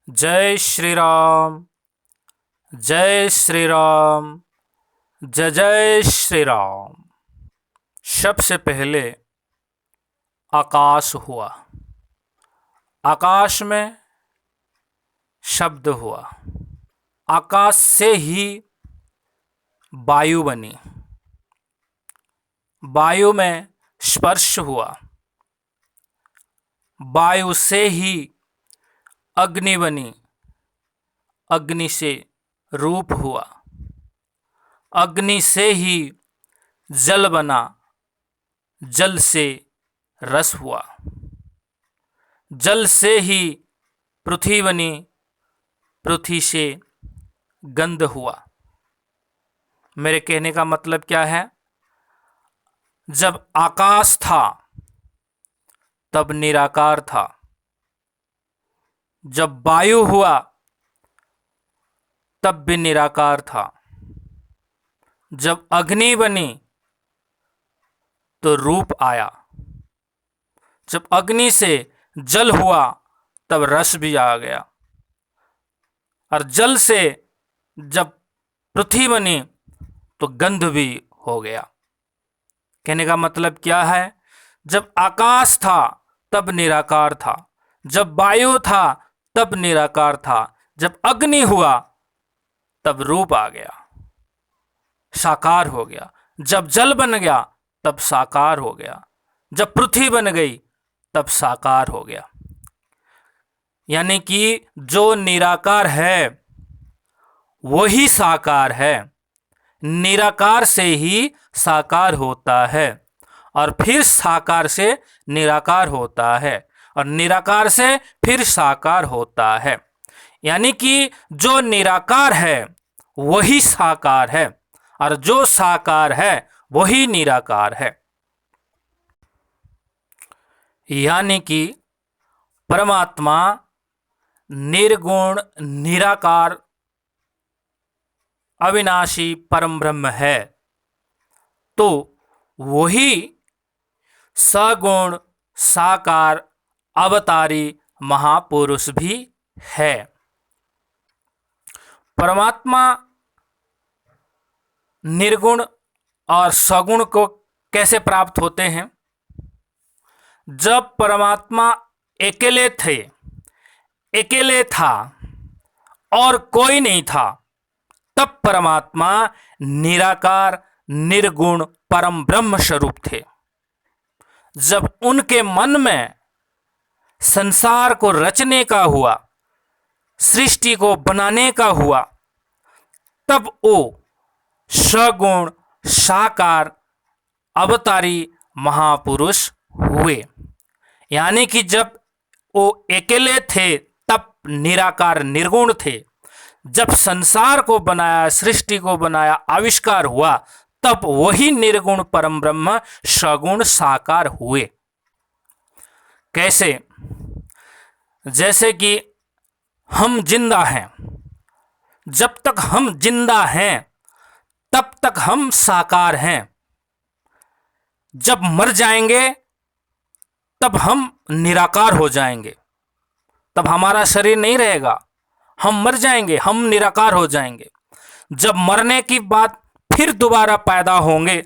जय श्री राम। जय श्री राम। जय जय श्री राम। सबसे पहले आकाश हुआ, आकाश में शब्द हुआ, आकाश से ही वायु बनी, वायु में स्पर्श हुआ, वायु से ही अग्नि बनी, अग्नि से रूप हुआ, अग्नि से ही जल बना, जल से रस हुआ, जल से ही पृथ्वी बनी, पृथ्वी से गंध हुआ। मेरे कहने का मतलब क्या है? जब आकाश था तब निराकार था, जब वायु हुआ तब भी निराकार था, जब अग्नि बनी तो रूप आया, जब अग्नि से जल हुआ तब रस भी आ गया, और जल से जब पृथ्वी बनी तो गंध भी हो गया। कहने का मतलब क्या है? जब आकाश था तब निराकार था, जब वायु था तब निराकार था, जब अग्नि हुआ तब रूप आ गया, साकार हो गया, जब जल बन गया तब साकार हो गया, जब पृथ्वी बन गई तब साकार हो गया। यानी कि जो निराकार है वही साकार है, निराकार से ही साकार होता है, और फिर साकार से निराकार होता है, और निराकार से फिर साकार होता है। यानी कि जो निराकार है वही साकार है, और जो साकार है वही निराकार है। यानी कि परमात्मा निर्गुण निराकार अविनाशी परम ब्रह्म है, तो वही सगुण साकार अवतारी महापुरुष भी है। परमात्मा निर्गुण और सगुण को कैसे प्राप्त होते हैं? जब परमात्मा अकेले थे, अकेले था और कोई नहीं था, तब परमात्मा निराकार निर्गुण परम ब्रह्म स्वरूप थे। जब उनके मन में संसार को रचने का हुआ, सृष्टि को बनाने का हुआ, तब वो सगुण साकार अवतारी महापुरुष हुए। यानी कि जब वो अकेले थे तब निराकार निर्गुण थे, जब संसार को बनाया, सृष्टि को बनाया, आविष्कार हुआ, तब वही निर्गुण परम ब्रह्म सगुण साकार हुए। कैसे? जैसे कि हम जिंदा हैं, जब तक हम जिंदा हैं तब तक हम साकार हैं, जब मर जाएंगे तब हम निराकार हो जाएंगे, तब हमारा शरीर नहीं रहेगा, हम मर जाएंगे, हम निराकार हो जाएंगे। जब मरने की बाद फिर दोबारा पैदा होंगे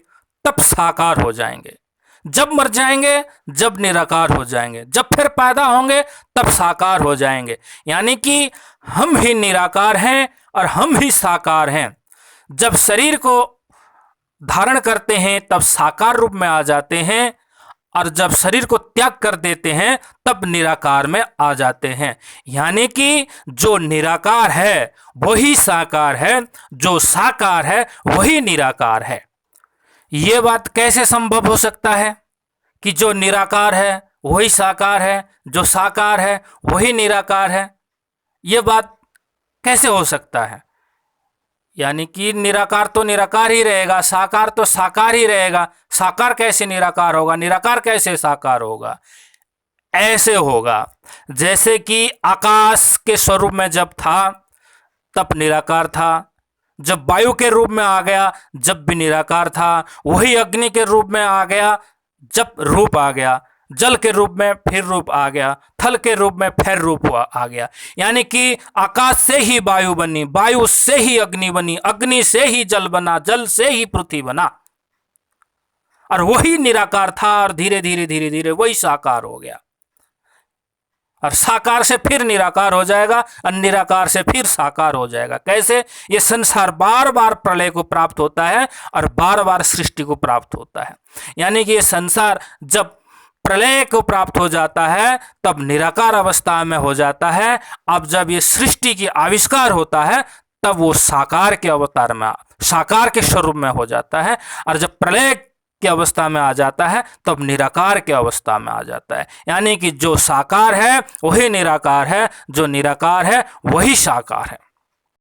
तब साकार हो जाएंगे, जब मर जाएंगे जब निराकार हो जाएंगे, जब फिर पैदा होंगे तब साकार हो जाएंगे। यानी कि हम ही निराकार हैं और हम ही साकार हैं। जब शरीर को धारण करते हैं तब साकार रूप में आ जाते हैं, और जब शरीर को त्याग कर देते हैं तब निराकार में आ जाते हैं। यानी कि जो निराकार है वही साकार है, जो साकार है वही निराकार है। ये बात कैसे संभव हो सकता है कि जो निराकार है वही साकार है, जो साकार है वही निराकार है? ये बात कैसे हो सकता है? यानी कि निराकार तो निराकार ही रहेगा, साकार तो साकार ही रहेगा। साकार कैसे निराकार होगा, निराकार कैसे साकार होगा? ऐसे होगा जैसे कि आकाश के स्वरूप में जब था तब निराकार था, जब वायु के रूप में आ गया जब भी निराकार था, वही अग्नि के रूप में आ गया जब रूप आ गया, जल के रूप में फिर रूप आ गया, थल के रूप में फिर रूप आ गया। यानी कि आकाश से ही वायु बनी, वायु से ही अग्नि बनी, अग्नि से ही जल बना, जल से ही पृथ्वी बना। और वही निराकार था और धीरे धीरे धीरे धीरे वही साकार हो गया, और साकार से फिर निराकार हो जाएगा, और निराकार से फिर साकार हो जाएगा। कैसे? ये संसार बार बार प्रलय को प्राप्त होता है और बार बार सृष्टि को प्राप्त होता है। यानी कि ये संसार जब प्रलय को प्राप्त हो जाता है तब निराकार अवस्था में हो जाता है। अब जब ये सृष्टि की आविष्कार होता है तब वो साकार के अवतार में, साकार के स्वरूप में हो जाता है। और जब प्रलय की अवस्था में आ जाता है तब निराकार की अवस्था में आ जाता है। यानी कि जो साकार है वही निराकार है, जो निराकार है वही साकार है।